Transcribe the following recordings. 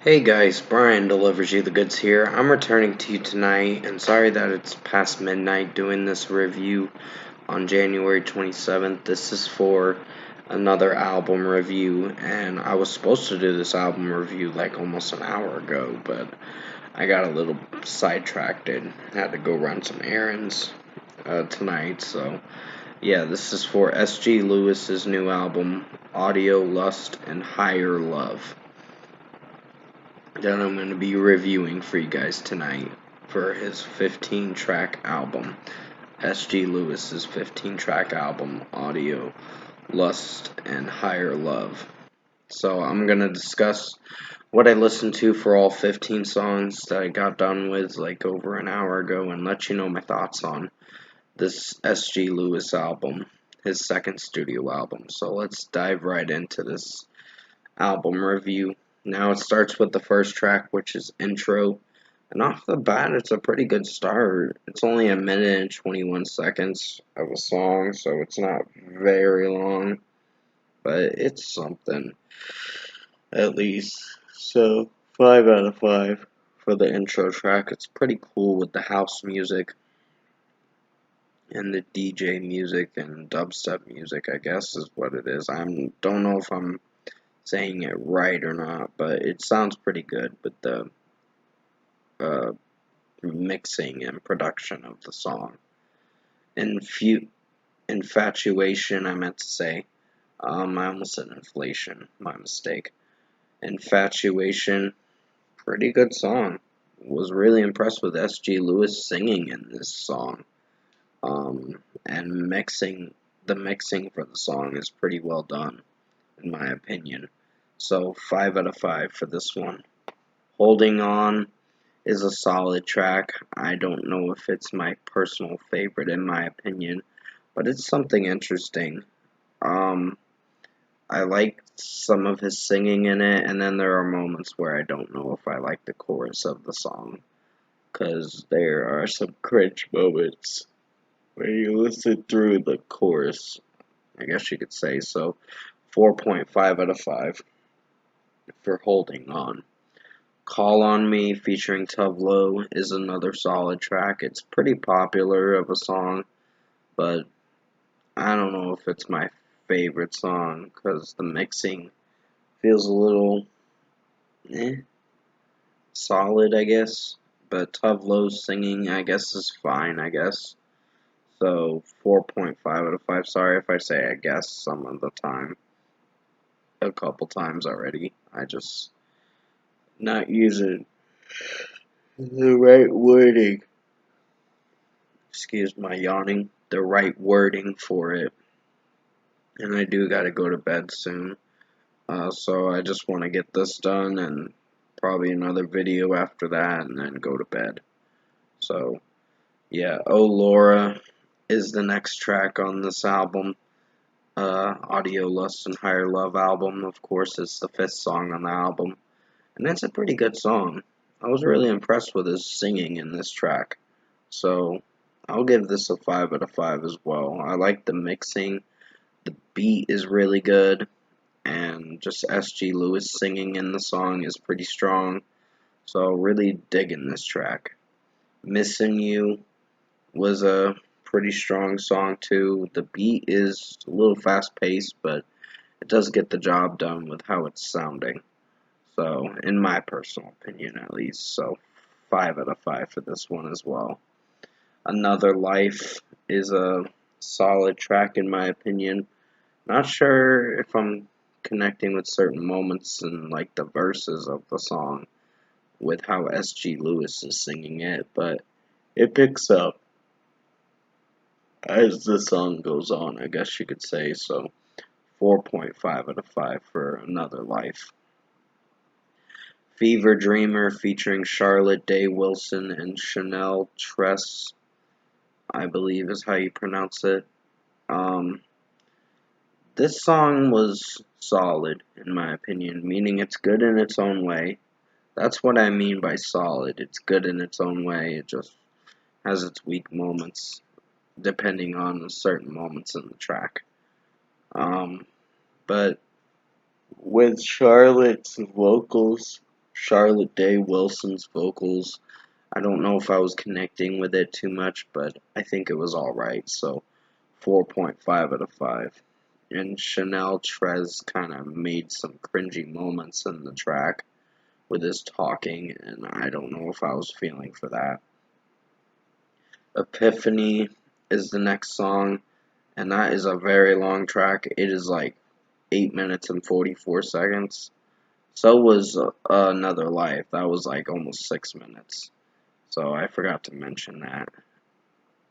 Hey guys, Brian delivers you the goods here. I'm returning to you tonight, and sorry that it's past midnight doing this review on January 27th. This is for another album review, and I was supposed to do this album review like almost an hour ago, but I got a little sidetracked and had to go run some errands tonight, so yeah, this is for S.G. Lewis's new album, Audiolust and Higherlove, that I'm going to be reviewing for you guys tonight for his 15-track album. S.G. Lewis's 15-track album, Audio, Lust, and Higherlove. So I'm going to discuss what I listened to for all 15 songs that I got done with like over an hour ago and let you know my thoughts on this S.G. Lewis album, his second studio album. So let's dive right into this album review. Now it starts with the first track, which is Intro. And off the bat, it's a pretty good start. It's only a minute and 21 seconds of a song, so it's not very long, but it's something, at least. So, 5 out of 5 for the intro track. It's pretty cool with the house music and the DJ music and dubstep music, I guess is what it is. I don't know if I'm saying it right or not, but it sounds pretty good with the uh, mixing and production of the song. Infatuation, I meant to say. I almost said inflation. My mistake. Infatuation, pretty good song. Was really impressed with S.G. Lewis singing in this song. And the mixing for the song is pretty well done, in my opinion. So, 5 out of 5 for this one. Holding On is a solid track. I don't know if it's my personal favorite in my opinion, but it's something interesting. Um, I like some of his singing in it, and then there are moments where I don't know if I like the chorus of the song, because there are some cringe moments when you listen through the chorus, I guess you could say. So 4.5 out of 5 for Holding On. Call on Me featuring Tuvlo is another solid track. It's pretty popular of a song, but I don't know if it's my favorite song because the mixing feels a little solid, I guess. But Tuvlo's singing, I guess, is fine, I guess. So 4.5 out of 5. Sorry if I say I guess some of the time. A couple times already. I just not using the right wording. Excuse my yawning. The right wording for it. And I do gotta go to bed soon. So I just want to get this done and probably another video after that and then go to bed. So, yeah, Oh Laura is the next track on this album. Audiolust and Higherlove album, of course, is the fifth song on the album. And it's a pretty good song. I was really impressed with his singing in this track. So, I'll give this a 5 out of 5 as well. I like the mixing. The beat is really good. And just S.G. Lewis singing in the song is pretty strong. So, really digging this track. Missing You was a pretty strong song too. The beat is a little fast paced, but it does get the job done with how it's sounding. So, in my personal opinion at least. So, 5 out of 5 for this one as well. Another Life is a solid track in my opinion. Not sure if I'm connecting with certain moments and like the verses of the song with how S.G. Lewis is singing it, but it picks up as the song goes on, I guess you could say. So 4.5 out of 5 for Another Life. Fever Dreamer featuring Charlotte Day Wilson and Chanel Tress, I believe is how you pronounce it. This song was solid, in my opinion, meaning it's good in its own way. That's what I mean by solid. It's good in its own way. It just has its weak moments, depending on certain moments in the track. But with Charlotte's vocals, Charlotte Day Wilson's vocals, I don't know if I was connecting with it too much, but I think it was alright, so 4.5 out of 5. And Chanel Trez kind of made some cringy moments in the track with his talking, and I don't know if I was feeling for that. Epiphany is the next song, and that is a very long track. It is like 8 minutes and 44 seconds. So was Another Life. That was like almost 6 minutes. So I forgot to mention that.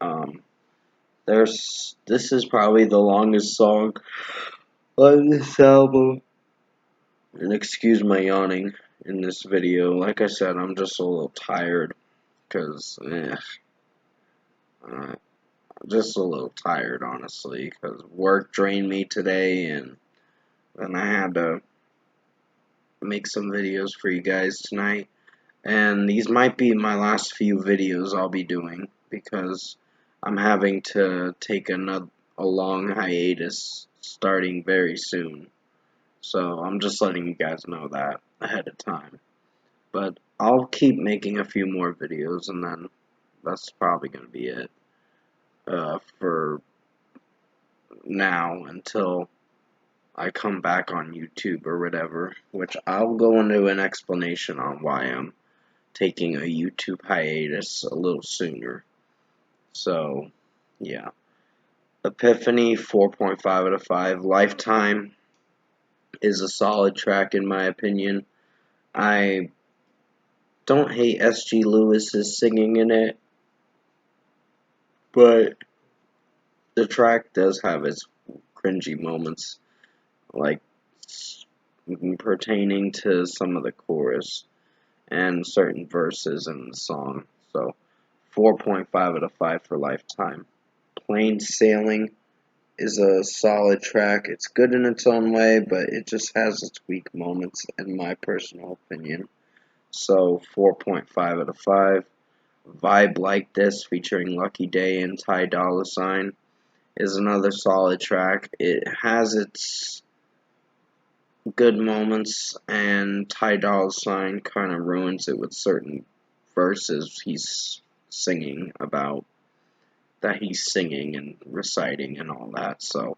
Um, this is probably the longest song on this album. And excuse my yawning in this video. Like I said, I'm just a little tired because, I'm just a little tired, honestly, because work drained me today, and then I had to make some videos for you guys tonight. And these might be my last few videos I'll be doing because I'm having to take a long hiatus starting very soon. So I'm just letting you guys know that ahead of time. But I'll keep making a few more videos, and then that's probably going to be it for now until I come back on YouTube or whatever, which I'll go into an explanation on why I'm taking a YouTube hiatus a little sooner. So, yeah. Epiphany, 4.5 out of 5. Lifetime is a solid track in my opinion. I don't hate S.G. Lewis's singing in it, but the track does have its cringy moments, like pertaining to some of the chorus and certain verses in the song. So 4.5 out of 5 for Lifetime. Plain Sailing is a solid track. It's good in its own way, but it just has its weak moments in my personal opinion. So 4.5 out of 5. Vibe Like This featuring Lucky Day and Ty Dolla $ign is another solid track. It has its good moments, and Ty Dolla $ign kind of ruins it with certain verses he's singing about, that he's singing and reciting and all that. So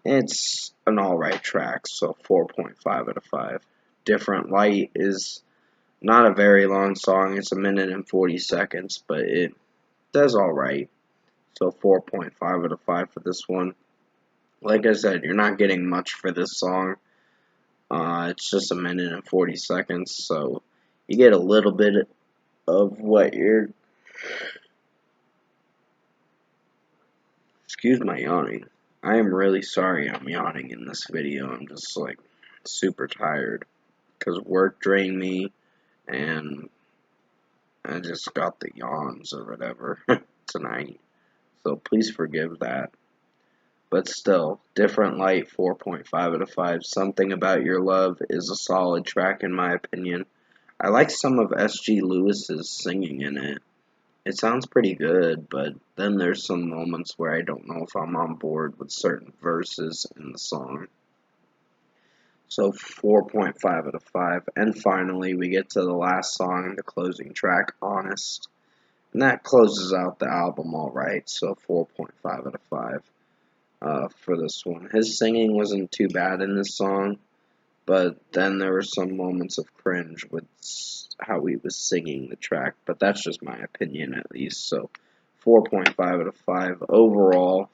it's an alright track, so 4.5 out of 5. Different Light is not a very long song. It's 1 minute and 40 seconds, but it does alright. So 4.5 out of 5 for this one. Like I said, you're not getting much for this song. It's just 1 minute and 40 seconds, so you get a little bit of what you're... Excuse my yawning. I am really sorry I'm yawning in this video. I'm just like super tired because work drained me and I just got the yawns or whatever tonight. So please forgive that. But still, Different Light, 4.5 out of 5. Something About Your Love is a solid track in my opinion. I like some of S.G. Lewis's singing in it. It sounds pretty good, but then there's some moments where I don't know if I'm on board with certain verses in the song. So 4.5 out of 5. And finally, we get to the last song, the closing track, Honest. And that closes out the album alright, so 4.5 out of 5. For this one. His singing wasn't too bad in this song, but then there were some moments of cringe with how he was singing the track, but that's just my opinion at least, so 4.5 out of 5. Overall,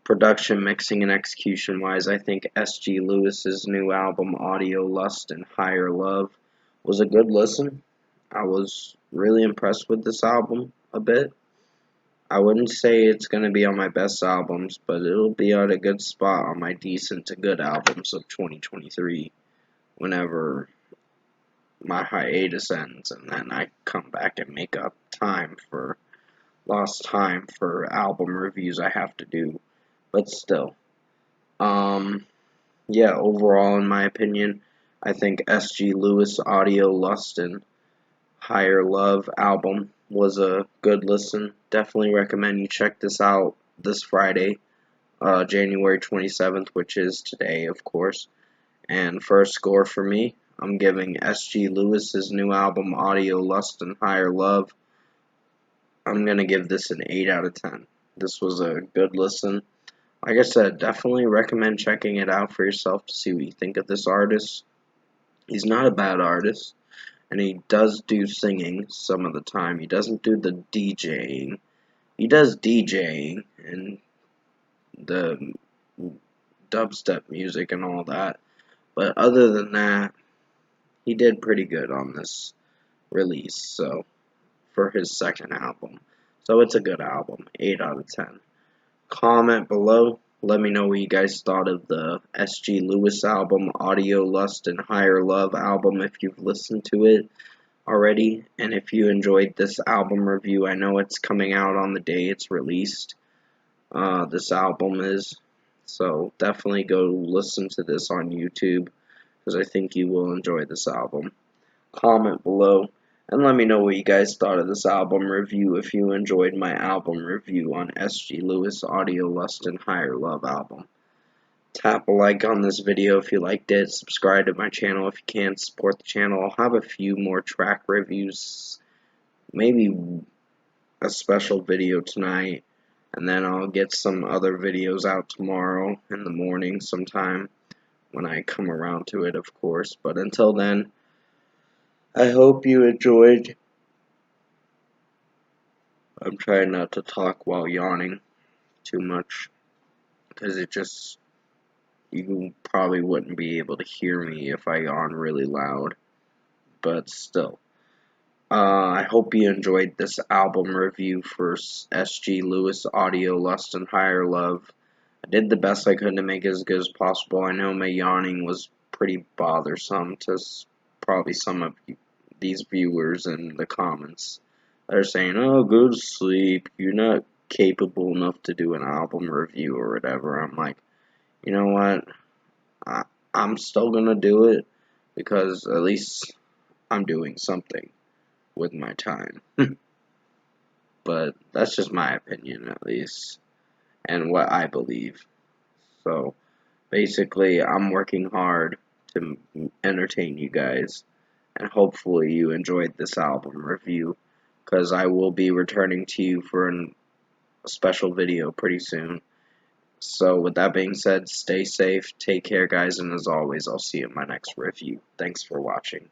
production, mixing, and execution-wise, I think S.G. Lewis's new album, Audiolust and Higherlove, was a good listen. I was really impressed with this album a bit. I wouldn't say it's going to be on my best albums, but it'll be at a good spot on my decent to good albums of 2023 whenever my hiatus ends and then I come back and make up lost time for album reviews I have to do. But still, yeah, overall in my opinion, I think S.G. Lewis Audiolust and Higherlove album was a good listen. Definitely recommend you check this out this Friday, January 27th, which is today, of course. And for a score for me, I'm giving S.G. Lewis's new album, Audiolust and Higherlove. I'm going to give this an 8 out of 10. This was a good listen. Like I said, definitely recommend checking it out for yourself to see what you think of this artist. He's not a bad artist, and he does do singing some of the time. He doesn't do the DJing. He does DJing and the dubstep music and all that, but other than that, he did pretty good on this release, so for his second album. So it's a good album, 8 out of 10. Comment below, let me know what you guys thought of the S.G. Lewis album, Audiolust and Higherlove album if you've listened to it already, and if you enjoyed this album review. I know it's coming out on the day it's released. This album is, so definitely go listen to this on YouTube because I think you will enjoy this album. Comment below and let me know what you guys thought of this album review if you enjoyed my album review on S.G. Lewis Audiolust and Higherlove album. Tap a like on this video if you liked it, subscribe to my channel if you can, support the channel. I'll have a few more track reviews, maybe a special video tonight, and then I'll get some other videos out tomorrow in the morning sometime when I come around to it, of course. But until then, I hope you enjoyed. I'm trying not to talk while yawning too much because you probably wouldn't be able to hear me if I yawn really loud, but still. I hope you enjoyed this album review for S.G. Lewis Audiolust and Higherlove. I did the best I could to make it as good as possible. I know my yawning was pretty bothersome to probably some of these viewers in the comments. They're saying, oh, go to sleep. You're not capable enough to do an album review or whatever. I'm like, you know what? I'm still going to do it because at least I'm doing something with my time. But that's just my opinion, at least, and what I believe. So, basically, I'm working hard to entertain you guys, and hopefully you enjoyed this album review, because I will be returning to you for a special video pretty soon. So, with that being said, stay safe, take care, guys, and as always, I'll see you in my next review. Thanks for watching.